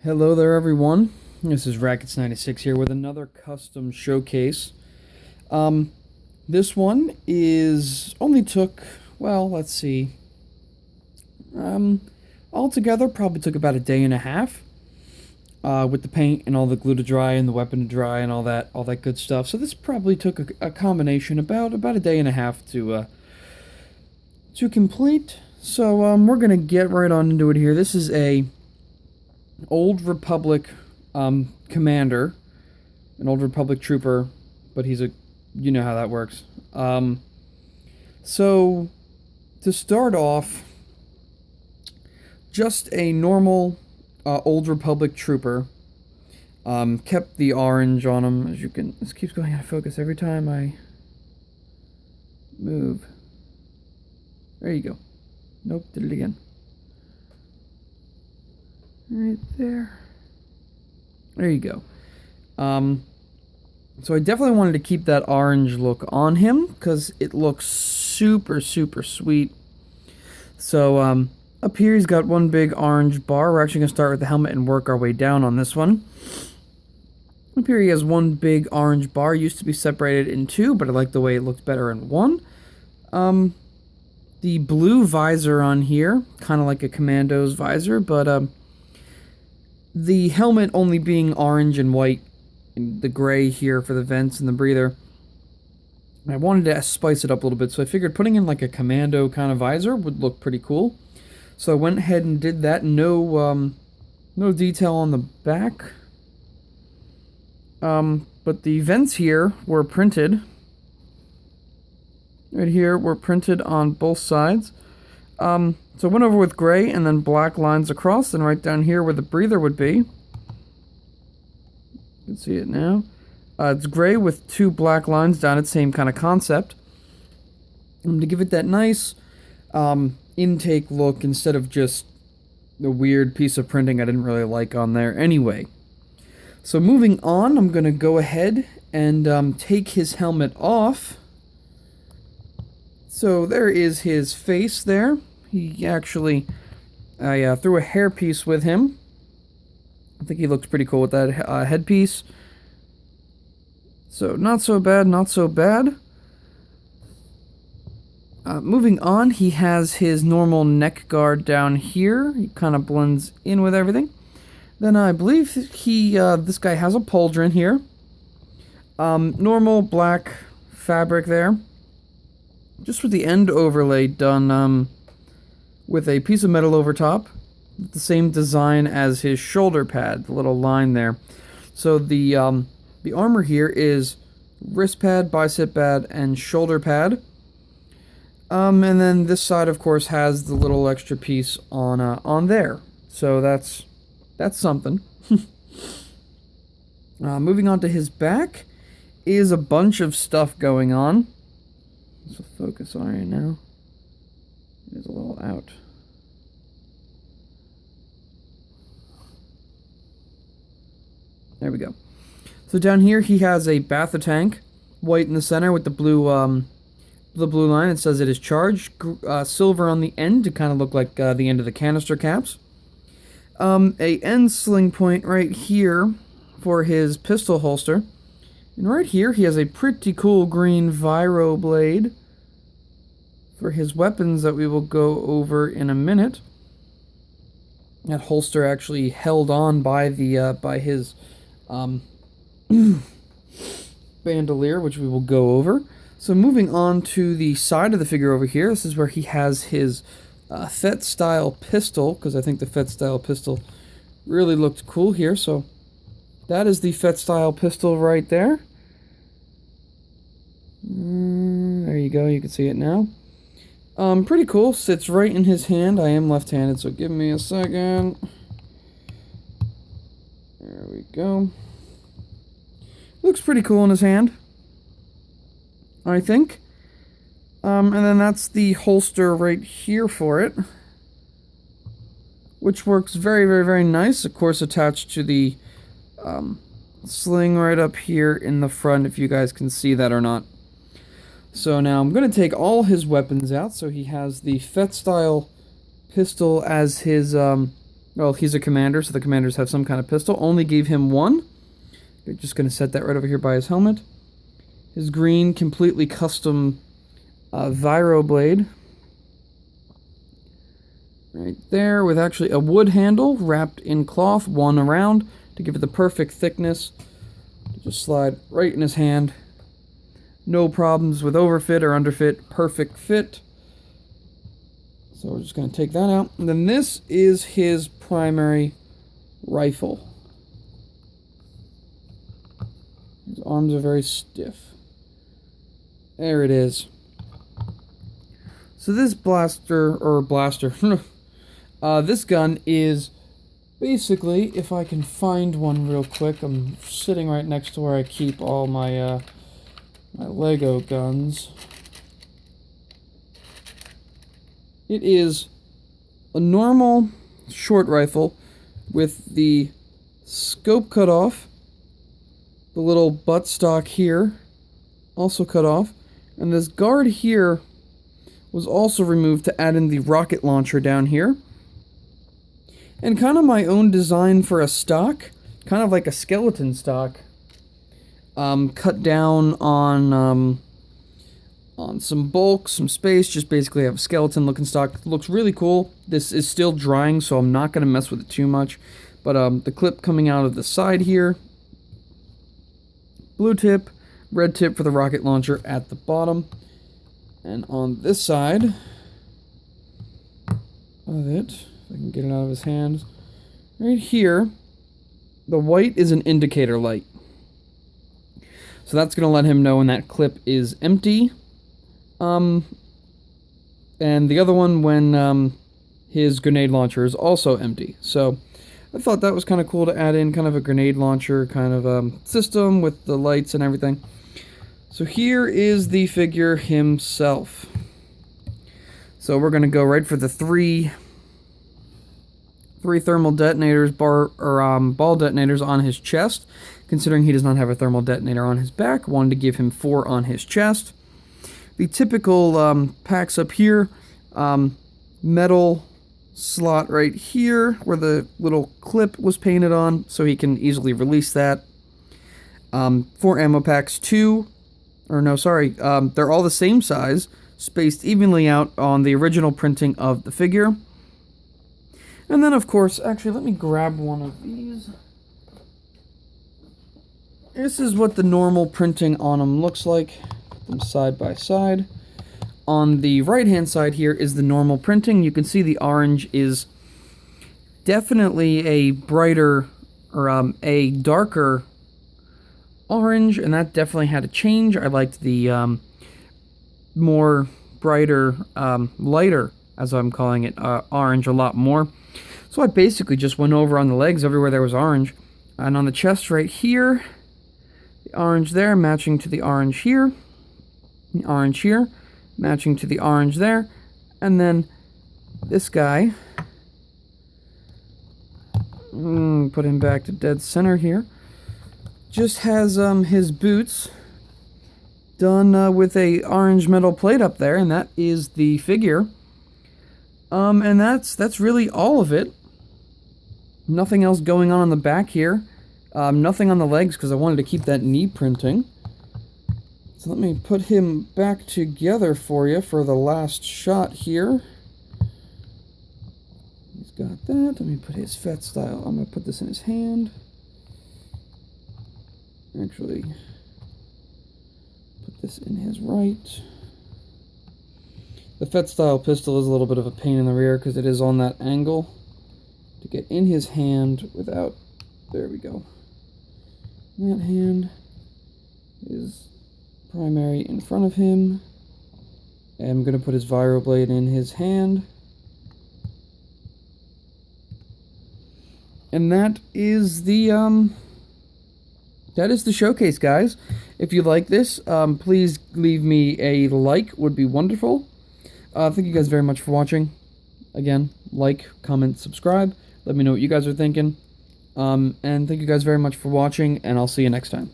Hello there, everyone. This is Rackets96 here with another custom showcase. Um, this one is only took, well, let's see. Altogether probably took about a day and a half. With the paint and all the glue to dry and the weapon to dry and all that good stuff. So this probably took a combination about a day and a half to complete. So we're gonna get right on into it here. This is a Old Republic commander, an Old Republic trooper, but you know how that works. So to start off, just a normal Old Republic trooper. Kept the orange on him, as you can. This keeps going out of focus every time I move. There you go. Nope, did it again. Right there. There you go. So I definitely wanted to keep that orange look on him because it looks super, super sweet. So up here he's got one big orange bar. We're actually going to start with the helmet and work our way down on this one. Up here he has one big orange bar. Used to be separated in two, but I like the way it looked better in one. The blue visor on here, kind of like a commando's visor, but the helmet only being orange and white, and the gray here for the vents and the breather. I wanted to spice it up a little bit, so I figured putting in like a commando kind of visor would look pretty cool. So I went ahead and did that. No detail on the back. But the vents here were printed. Right here were printed on both sides. So I went over with gray and then black lines across, and right down here where the breather would be. You can see it now. It's gray with two black lines down it, same kind of concept. To give it that nice intake look instead of just the weird piece of printing I didn't really like on there anyway. So moving on, I'm going to go ahead and take his helmet off. So there is his face there. He actually, I threw a hairpiece with him. I think he looks pretty cool with that headpiece. So not so bad, not so bad. Moving on, he has his normal neck guard down here. He kind of blends in with everything. Then I believe this guy has a pauldron here. Normal black fabric there. Just with the end overlay done with a piece of metal over top. The same design as his shoulder pad, the little line there. So the armor here is wrist pad, bicep pad, and shoulder pad. And then this side, of course, has the little extra piece on there. So that's something. Moving on to his back is a bunch of stuff going on. So focus on right now. It is a little out. There we go. So down here he has a Bacta tank, white in the center with the blue line. It says it is charged. Silver on the end to kind of look like the end of the canister caps. A end sling point right here for his pistol holster. And right here he has a pretty cool green Viro blade for his weapons that we will go over in a minute. That holster actually held on by his bandolier, which we will go over. So moving on to the side of the figure over here, this is where he has his Fett style pistol, because I think the Fett style pistol really looked cool here. So that is the Fett style pistol right there. There you go, you can see it now. Pretty cool, sits right in his hand. I am left-handed, so give me a second. There we go. Looks pretty cool in his hand, I think. And then that's the holster right here for it, which works very, very, very nice. Of course, attached to the sling right up here in the front, if you guys can see that or not. So now I'm going to take all his weapons out. So he has the Fett style pistol as his Well, he's a commander, so the commanders have some kind of pistol. Only gave him one. We're just going to set that right over here by his helmet. His green, completely custom Viro blade. Right there, with actually a wood handle wrapped in cloth, one around, to give it the perfect thickness. Just slide right in his hand. No problems with overfit or underfit. Perfect fit. So we're just going to take that out. And then this is his primary rifle. His arms are very stiff. There it is. So this blaster, this gun is basically, if I can find one real quick, I'm sitting right next to where I keep all my, my Lego guns. It is a normal short rifle with the scope cut off, the little buttstock here also cut off, and this guard here was also removed to add in the rocket launcher down here. And kind of my own design for a stock, kind of like a skeleton stock, cut down on some bulk, some space, just basically have a skeleton looking stock. It looks really cool. This is still drying, so I'm not going to mess with it too much. But the clip coming out of the side here, blue tip, red tip for the rocket launcher at the bottom. And on this side of it, if I can get it out of his hands, right here, the white is an indicator light. So that's going to let him know when that clip is empty. And the other one when his grenade launcher is also empty. So I thought that was kind of cool to add in kind of a grenade launcher kind of system with the lights and everything. So here is the figure himself. So we're going to go right for the three thermal detonators, ball detonators on his chest. Considering he does not have a thermal detonator on his back, wanted to give him 4 on his chest. The typical packs up here, metal slot right here where the little clip was painted on, so he can easily release that. 4 ammo packs, they're all the same size, spaced evenly out on the original printing of the figure. And then, of course, actually, let me grab one of these. This is what the normal printing on them looks like. Put them side by side. On the right-hand side here is the normal printing. You can see the orange is definitely a brighter, or a darker orange, and that definitely had to change. I liked the more brighter, lighter, as I'm calling it, orange a lot more. So I basically just went over on the legs everywhere there was orange. And on the chest right here, the orange there matching to the orange here. The orange here matching to the orange there. And then this guy, put him back to dead center here, just has his boots done with a orange metal plate up there, and that is the figure. And that's really all of it. Nothing else going on the back here. Nothing on the legs because I wanted to keep that knee printing. So let me put him back together for you for the last shot here. He's got that. Let me put his Fett style. I'm going to put this in his hand. Actually, put this in his right. The Fett style pistol is a little bit of a pain in the rear because it is on that angle to get in his hand without, there we go. That hand is primary in front of him. And I'm going to put his Viro blade in his hand. And that is the showcase, guys. If you like this, please leave me a like, would be wonderful. Thank you guys very much for watching. Again, like, comment, subscribe. Let me know what you guys are thinking. And thank you guys very much for watching, and I'll see you next time.